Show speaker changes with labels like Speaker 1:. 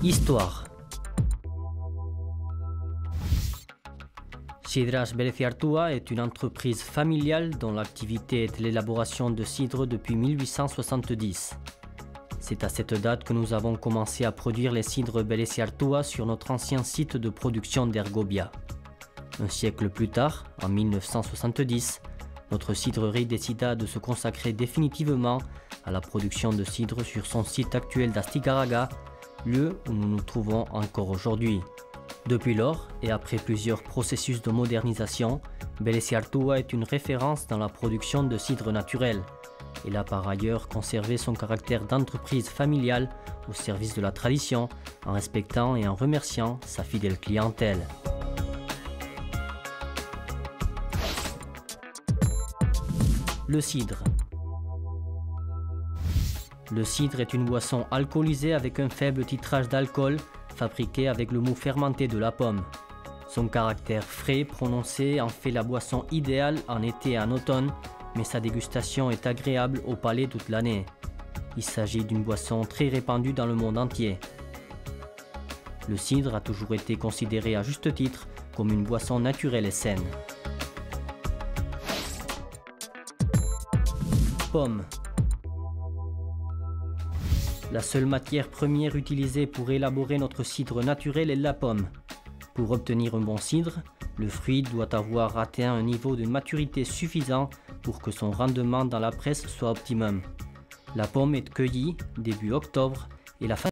Speaker 1: Histoire. Cidras Belleciartua est une entreprise familiale dont l'activité est l'élaboration de cidre depuis 1870. C'est à cette date que nous avons commencé à produire les cidres Belleciartua sur notre ancien site de production d'Ergobia. Un siècle plus tard, en 1970, notre cidrerie décida de se consacrer définitivement à la production de cidre sur son site actuel d'Astigarraga, lieu où nous nous trouvons encore aujourd'hui. Depuis lors, et après plusieurs processus de modernisation, Belleciartua est une référence dans la production de cidre naturel. Il a par ailleurs conservé son caractère d'entreprise familiale au service de la tradition, en respectant et en remerciant sa fidèle clientèle. Le cidre. Le cidre est une boisson alcoolisée avec un faible titrage d'alcool, fabriquée avec le mou fermenté de la pomme. Son caractère frais prononcé en fait la boisson idéale en été et en automne, mais sa dégustation est agréable au palais toute l'année. Il s'agit d'une boisson très répandue dans le monde entier. Le cidre a toujours été considéré à juste titre comme une boisson naturelle et saine. Pomme. La seule matière première utilisée pour élaborer notre cidre naturel est la pomme. Pour obtenir un bon cidre, le fruit doit avoir atteint un niveau de maturité suffisant pour que son rendement dans la presse soit optimum. La pomme est cueillie début octobre et la fin